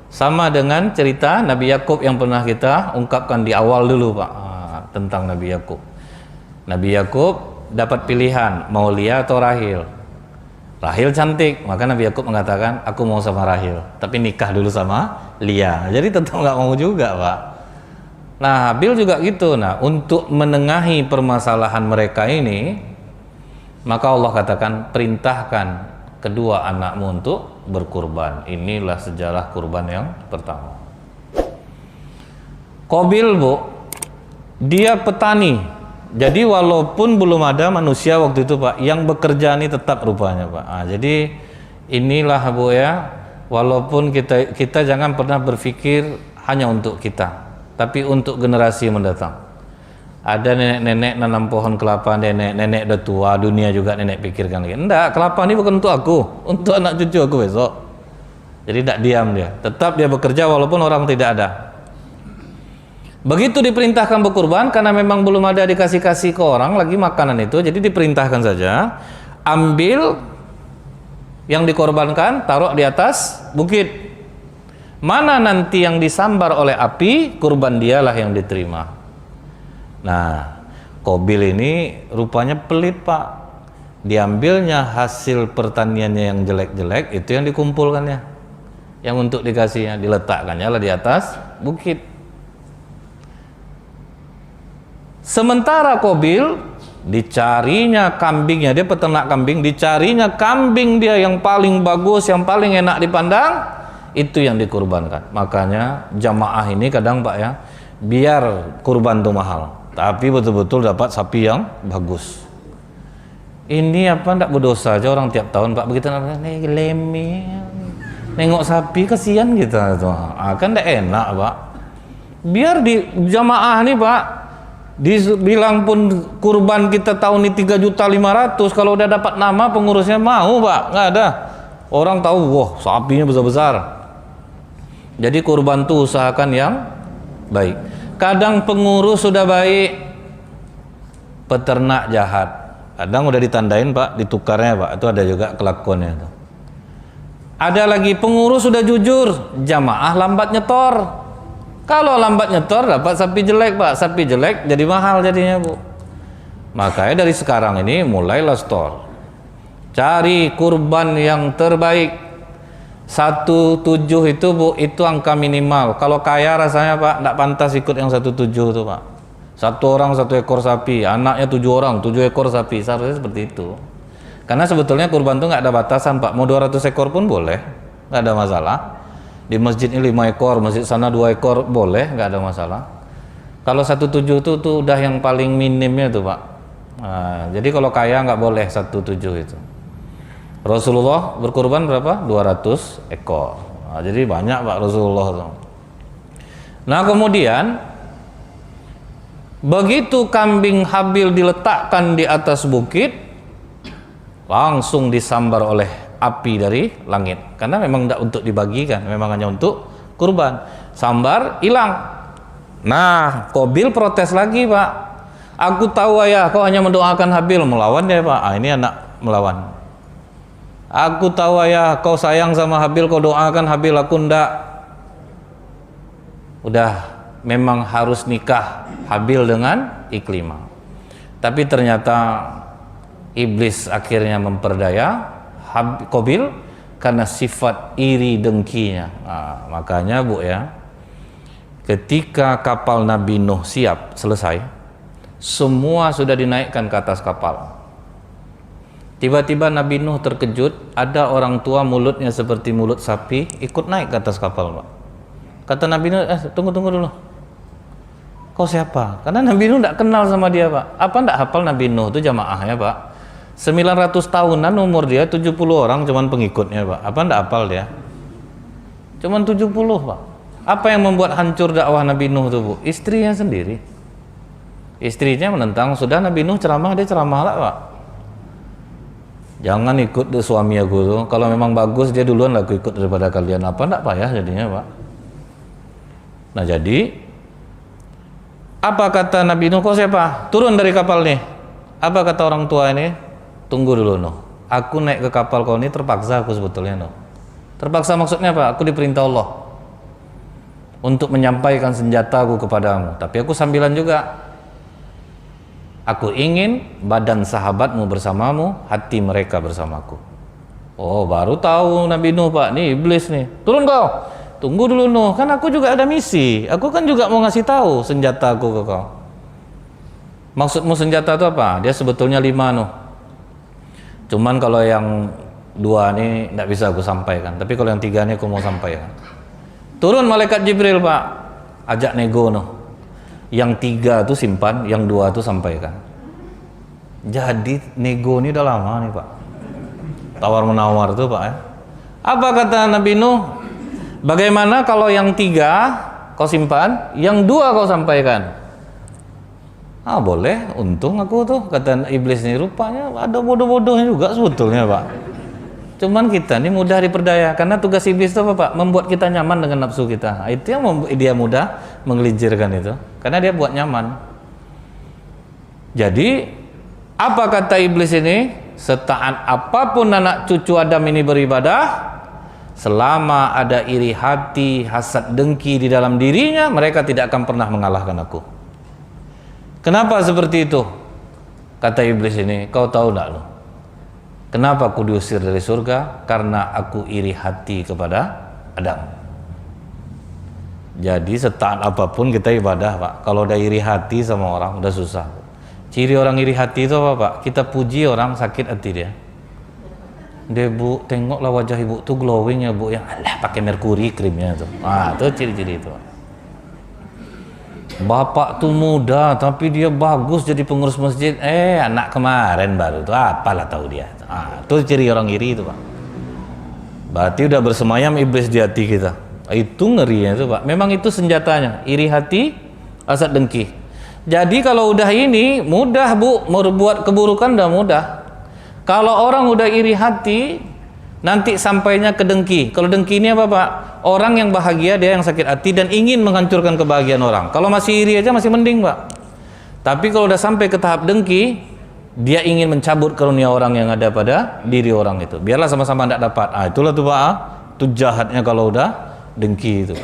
sama dengan cerita Nabi Yakub yang pernah kita ungkapkan di awal dulu Pak, tentang Nabi Yakub. Nabi Yakub dapat pilihan mau Lia atau Rahil. Rahil cantik, maka Nabi Yakub mengatakan aku mau sama Rahil, tapi nikah dulu sama Lia. Jadi tetap nggak mau juga Pak. Nah Habil juga gitu. Nah untuk menengahi permasalahan mereka ini, maka Allah katakan perintahkan kedua anakmu untuk berkurban. Inilah sejarah kurban yang pertama. Qabil Bu, dia petani. Jadi walaupun belum ada manusia waktu itu Pak, yang bekerja ini tetap rupanya Pak. Nah, jadi inilah Bu ya, walaupun kita jangan pernah berpikir hanya untuk kita. tapi untuk generasi mendatang. Ada nenek-nenek nanam pohon kelapa, nenek-nenek udah tua, dunia juga nenek pikirkan lagi. Enggak, kelapa ini bukan untuk aku, untuk anak cucu aku besok. Jadi tidak diam dia, tetap dia bekerja walaupun orang tidak ada. Begitu diperintahkan berkurban, karena memang belum ada dikasih-kasih ke orang lagi makanan itu, jadi diperintahkan saja, ambil yang dikorbankan, taruh di atas bukit. Mana nanti yang disambar oleh api, kurban dialah yang diterima. Nah, Qabil ini rupanya pelit Pak. Diambilnya hasil pertaniannya yang jelek-jelek, itu yang dikumpulkannya, yang untuk dikasihnya, diletakkannya lah di atas bukit. Sementara Qabil dicarinya kambingnya, dia peternak kambing, dicarinya kambing dia yang paling bagus, yang paling enak dipandang, itu yang dikurbankan. Makanya jamaah ini kadang Pak ya, biar kurban itu mahal, tapi betul-betul dapat sapi yang bagus. Ini apa ndak berdosa aja orang tiap tahun Pak begitu namanya, lemi nengok sapi kasihan kita tuh. Kan ndak enak Pak. Biar di jamaah nih Pak, dibilang pun kurban kita tahun ini 3.500.000, kalau udah dapat nama pengurusnya mau Pak, nggak ada. Orang tahu, wah sapinya besar-besar. Jadi kurban tuh usahakan yang baik. Kadang pengurus sudah baik, peternak jahat. Kadang udah ditandain Pak, ditukarnya Pak, itu ada juga kelakuannya itu. Ada lagi pengurus sudah jujur, jamaah lambat nyetor. Kalau lambat nyetor dapat sapi jelek Pak, sapi jelek jadi mahal jadinya Bu. Makanya dari sekarang ini mulailah store. Cari kurban yang terbaik. 17 itu Bu, itu angka minimal. Kalau kaya rasanya Pak, tidak pantas ikut yang 17 itu Pak. Satu orang 1 ekor sapi, anaknya 7 orang 7 ekor sapi, seharusnya seperti itu. Karena sebetulnya kurban itu nggak ada batasan Pak, mau 200 ekor pun boleh, nggak ada masalah. Di masjid ini 5 ekor, masjid sana 2 ekor boleh, nggak ada masalah. Kalau 17 itu tuh udah yang paling minimnya tuh Pak. Nah, jadi kalau kaya nggak boleh 17 itu. Rasulullah berkurban berapa? 200 ekor. Nah, jadi banyak Pak Rasulullah tuh. Nah kemudian begitu kambing Habil diletakkan di atas bukit, langsung disambar oleh api dari langit. Karena memang tidak untuk dibagikan, memang hanya untuk kurban. Sambar, hilang. Nah Qabil protes lagi Pak. Aku tahu ayah kau hanya mendoakan Habil, melawan dia Pak. Ini anak melawan. Aku tahu ayah kau sayang sama Habil, kau doakan Habil, aku ndak. Udah memang harus nikah Habil dengan Iklimah. Tapi ternyata iblis akhirnya memperdaya Qabil karena sifat iri dengkinya. Nah, makanya Bu ya, ketika kapal Nabi Nuh siap selesai, semua sudah dinaikkan ke atas kapal. Tiba-tiba Nabi Nuh terkejut, ada orang tua mulutnya seperti mulut sapi ikut naik ke atas kapal Pak. Kata Nabi Nuh, tunggu dulu, kau siapa? Karena Nabi Nuh tidak kenal sama dia Pak. Apa tidak hafal Nabi Nuh itu jamaahnya Pak? 900 tahunan umur dia, 70 orang cuman pengikutnya Pak. Apa tidak hafal dia? Cuman 70 Pak. Apa yang membuat hancur dakwah Nabi Nuh itu Bu? Istrinya sendiri. Istrinya menentang, sudah Nabi Nuh ceramah, dia ceramah lah Pak. Jangan ikut suami aku tuh. Kalau memang bagus dia duluan lah aku ikut daripada kalian. Apa enggak payah jadinya Pak. Nah jadi apa kata Nabi Nuh? Kau siapa? Turun dari kapal nih. Apa kata orang tua ini? Tunggu dulu Nuh. Aku naik ke kapal kau ini terpaksa aku sebetulnya Nuh. Terpaksa maksudnya apa? Aku diperintah Allah untuk menyampaikan senjataku kepadamu. Tapi aku sambilan juga. Aku ingin badan sahabatmu bersamamu, hati mereka bersamaku. Oh, baru tahu Nabi Nuh Pak, nih iblis nih. Turun kau. Tunggu dulu Nuh, kan aku juga ada misi. Aku kan juga mau ngasih tahu senjataku ke kau. Maksudmu senjata itu apa? Dia sebetulnya 5 Nuh. Cuman kalau yang 2 nih tidak bisa aku sampaikan. Tapi kalau yang 3 nih aku mau sampaikan. Turun malaikat Jibril Pak, ajak nego Nuh. Yang 3 tuh simpan, yang 2 tuh sampaikan. Jadi nego ini udah lama nih Pak. Tawar menawar tuh Pak ya. Apa kata Nabi Nuh? Bagaimana kalau yang 3 kau simpan, yang 2 kau sampaikan. Boleh, untung aku tuh, kata iblis ini. Rupanya ada bodoh-bodohnya juga sebetulnya, Pak. Cuman kita ini mudah diperdaya, karena tugas iblis itu apa, Pak? Membuat kita nyaman dengan nafsu kita. Itu yang dia mudah menggelincirkan itu, karena dia buat nyaman. Jadi apa kata iblis ini? Setaat apapun anak cucu Adam ini beribadah, selama ada iri hati, hasad, dengki di dalam dirinya, mereka tidak akan pernah mengalahkan aku. Kenapa seperti itu? Kata iblis ini, kau tahu enggak lo? Kenapa aku diusir dari surga? Karena aku iri hati kepada Adam. Jadi setaat apapun kita ibadah, Pak. Kalau udah iri hati sama orang, udah susah. Ciri orang iri hati itu apa, Pak? Kita puji orang, sakit hati dia. Dia, Bu, tengoklah wajah ibu tuh glowing ya, Bu. Yang alah pakai merkuri krimnya tuh. Itu ciri-ciri itu. Bapak tuh muda tapi dia bagus jadi pengurus masjid. Anak kemarin baru tuh apalah tahu dia. Itu ciri orang iri itu, Pak. Berarti udah bersemayam iblis di hati kita. Itu ngerinya itu, Pak. Memang itu senjatanya, iri hati, hasad, dengki. Jadi kalau udah ini mudah, Bu, berbuat keburukan udah mudah. Kalau orang udah iri hati, nanti sampainya ke dengki. Kalau dengki ini apa, Pak? Orang yang bahagia, dia yang sakit hati dan ingin menghancurkan kebahagiaan orang. Kalau masih iri aja masih mending, Pak. Tapi kalau udah sampai ke tahap dengki, dia ingin mencabut karunia orang yang ada pada diri orang itu. Biarlah sama-sama tidak dapat. Itulah tuh, Pak. Itu jahatnya kalau udah dengki itu.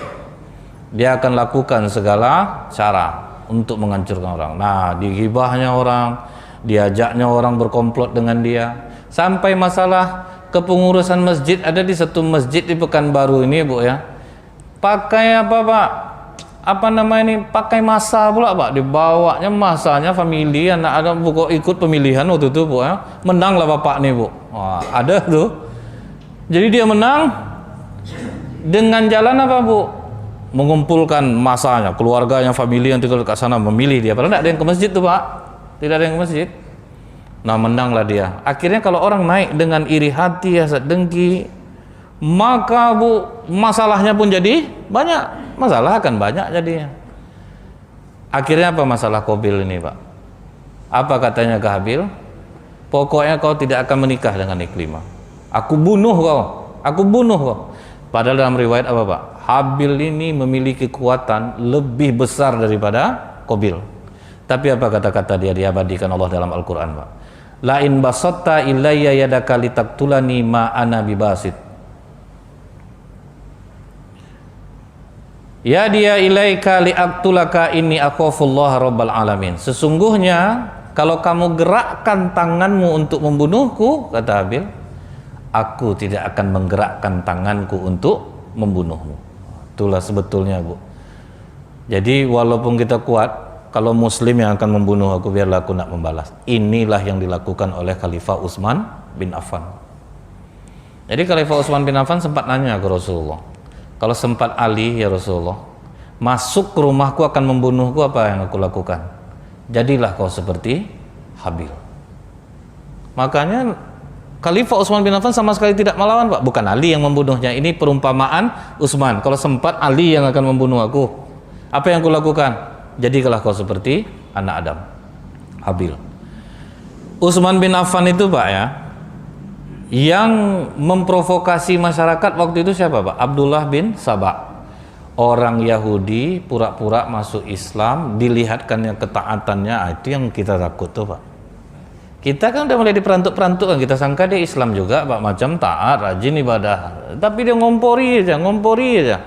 Dia akan lakukan segala cara untuk menghancurkan orang. Nah, digibahnya orang, diajaknya orang berkomplot dengan dia. Sampai masalah kepengurusan masjid, ada di satu masjid di Pekanbaru ini, Bu, ya, pakai apa, Pak? Apa nama ini? Pakai masa pula, Pak. Dibawanya masanya family, anak ada pokok ikut pemilihan waktu itu, Bu, ya. Menanglah bapak nih, Bu. Ada tuh. Jadi dia menang dengan jalan apa, Bu? Mengumpulkan masanya, keluarganya, family yang tinggal dekat sana memilih dia. Padahal tidak ada yang ke masjid tuh, Pak. Tidak ada yang ke masjid. Nah, menanglah dia. Akhirnya kalau orang naik dengan iri hati, hasad, dengki, maka, Bu, masalahnya pun jadi banyak. Masalah akan banyak jadinya. Akhirnya apa masalah Qabil ini, Pak? Apa katanya ke Habil? Pokoknya kau tidak akan menikah dengan Iklimah. Aku bunuh kau. Aku bunuh kau. Padahal dalam riwayat apa, Pak? Habil ini memiliki kekuatan lebih besar daripada Qabil. Tapi apa kata-kata dia diabadikan Allah dalam Al-Quran, Pak? La in basatta ilayya yadaka litaktulani ma ana bibasit. Ya dia ilaika liaktulaka inni akhafullah rabbal alamin. Sesungguhnya kalau kamu gerakkan tanganmu untuk membunuhku, kata Habil, aku tidak akan menggerakkan tanganku untuk membunuhmu. Itulah sebetulnya, Bu. Jadi walaupun kita kuat, kalau muslim yang akan membunuh aku, biarlah aku nak membalas. Inilah yang dilakukan oleh Khalifah Utsman bin Affan. Jadi Khalifah Utsman bin Affan sempat nanya ke Rasulullah, kalau sempat Ali, ya Rasulullah, masuk ke rumahku akan membunuhku, apa yang aku lakukan? Jadilah kau seperti Habil. Makanya Khalifah Utsman bin Affan sama sekali tidak melawan, Pak. Bukan Ali yang membunuhnya. Ini perumpamaan Utsman. Kalau sempat Ali yang akan membunuh aku, apa yang aku lakukan? Jadilah kau seperti anak Adam, Habil. Utsman bin Affan itu, Pak, ya, yang memprovokasi masyarakat waktu itu siapa, Pak? Abdullah bin Sabah. Orang Yahudi pura-pura masuk Islam, dilihatkannya ketaatannya, itu yang kita takut tuh, Pak. Kita kan udah mulai diperantuk-perantuk kan, kita sangka dia Islam juga, Pak, macam taat, rajin ibadah, tapi dia ngompori aja.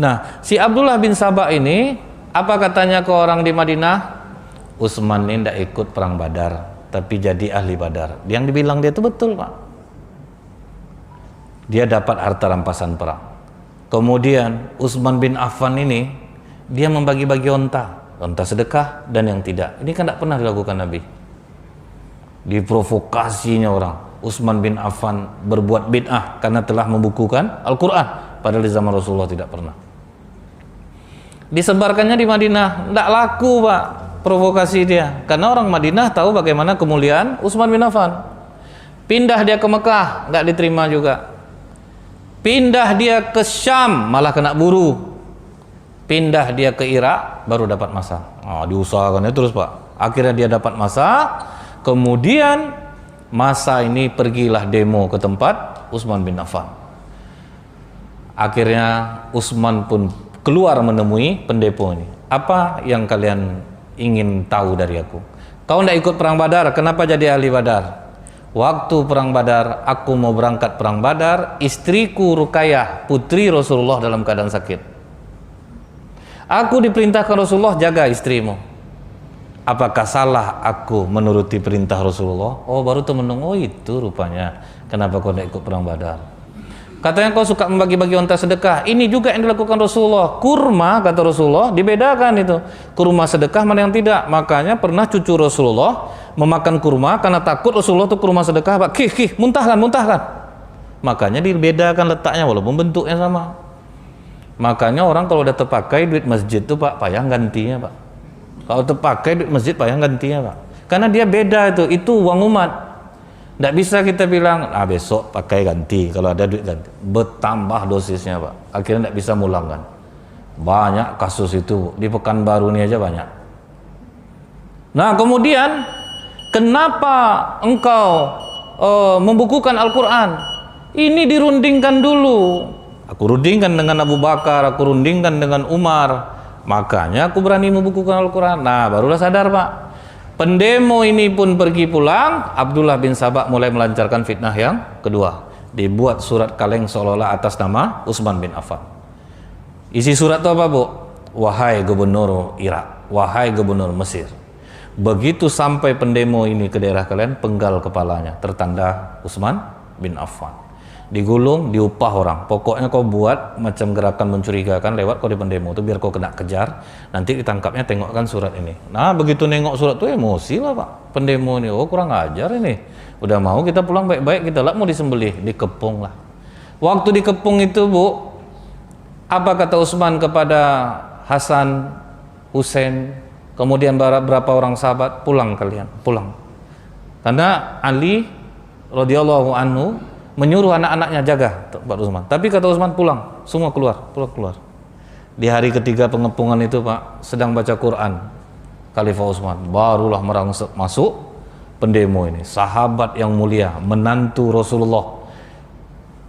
Nah, si Abdullah bin Sabah ini, apa katanya ke orang di Madinah? Utsman ini tidak ikut perang Badar, tapi jadi ahli Badar. Yang dibilang dia itu betul, Pak. Dia dapat harta rampasan perang. Kemudian Utsman bin Affan ini, dia membagi-bagi onta sedekah dan yang tidak. Ini kan tidak pernah dilakukan Nabi. Diprovokasinya orang. Utsman bin Affan berbuat bid'ah karena telah membukukan Al-Quran, padahal di zaman Rasulullah tidak pernah. Disebarkannya di Madinah, tidak laku, Pak, provokasi dia, karena orang Madinah tahu bagaimana kemuliaan Utsman bin Affan. Pindah dia ke Mekah, nggak diterima juga. Pindah dia ke Syam, malah kena buru. pindah dia ke Irak, baru dapat masa. Diusahakannya terus Pak. Akhirnya dia dapat masa, kemudian masa ini pergilah demo ke tempat Utsman bin Affan. Akhirnya Utsman pun keluar menemui pendepo ini. Apa yang kalian ingin tahu dari aku? Kau tidak ikut perang Badar, kenapa jadi ahli Badar? Waktu perang Badar, aku mau berangkat perang Badar, istriku Ruqayyah, putri Rasulullah dalam keadaan sakit. Aku diperintahkan Rasulullah, jaga istrimu. Apakah salah aku menuruti perintah Rasulullah? Oh, baru temenung, oh itu rupanya kenapa kau tidak ikut perang Badar. Katanya kau suka membagi-bagi onta sedekah. Ini juga yang dilakukan Rasulullah. Kurma, kata Rasulullah, dibedakan itu. Kurma sedekah mana yang tidak. Makanya pernah cucu Rasulullah memakan kurma karena takut Rasulullah itu kurma sedekah. Pak, muntahkan. Makanya dibedakan letaknya walaupun bentuknya sama. Makanya orang kalau udah terpakai duit masjid itu Pak, payah gantinya Pak. Kalau terpakai duit masjid payah gantinya Pak. Karena dia beda itu uang umat. Tidak bisa kita bilang, besok pakai ganti, kalau ada duit ganti. Bertambah dosisnya Pak. Akhirnya tidak bisa mulangkan. Banyak kasus itu, di Pekanbaru ini aja banyak. Nah kemudian, kenapa engkau membukukan Al-Quran? Ini dirundingkan dulu. Aku rundingkan dengan Abu Bakar, aku rundingkan dengan Umar. Makanya aku berani membukukan Al-Quran. Nah barulah sadar Pak. Pendemo ini pun pergi pulang, Abdullah bin Sabah mulai melancarkan fitnah yang kedua. Dibuat surat kaleng seolah-olah atas nama Utsman bin Affan. Isi surat itu apa Bu? Wahai gubernur Irak, wahai gubernur Mesir. Begitu sampai pendemo ini ke daerah kalian, penggal kepalanya, tertanda Utsman bin Affan. Digulung, diupah orang. Pokoknya kau buat macam gerakan mencurigakan lewat kau di pendemo itu biar kau kena kejar. Nanti ditangkapnya, tengokkan surat ini. Nah begitu nengok surat itu emosi lah Pak. Pendemo ini, oh kurang ajar ini. Udah mau kita pulang baik-baik, kita lah mau disembelih, dikepung lah. Waktu dikepung itu Bu, apa kata Utsman kepada Hasan, Husain, kemudian berapa orang sahabat? Pulang kalian, pulang. Karena Ali radhiyallahu anhu menyuruh anak-anaknya jaga Pak Utsman. Tapi kata Utsman pulang, semua keluar. Di hari ketiga pengepungan itu Pak, sedang baca Quran, Khalifah Utsman barulah merangsek masuk pendemo ini. Sahabat yang mulia, menantu Rasulullah,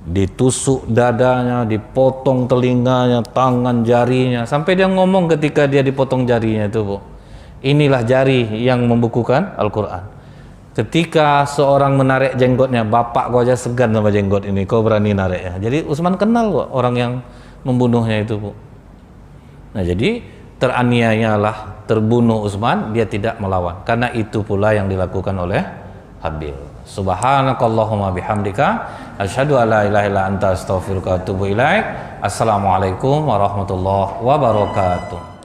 ditusuk dadanya, dipotong telinganya, tangan jarinya, sampai dia ngomong ketika dia dipotong jarinya itu Bu, inilah jari yang membukukan Al-Quran. Ketika seorang menarik jenggotnya, bapak kau aja segan sama jenggot ini, kau berani narik ya. Jadi Utsman kenal kok orang yang membunuhnya itu Bu. Nah jadi teraniayalah, terbunuh Utsman, dia tidak melawan. Karena itu pula yang dilakukan oleh Habil. Subhanakallahumma bihamdika asyhadu an la ilaha illa anta astaghfiruka wa atubu ilaik. Assalamualaikum warahmatullahi wabarakatuh.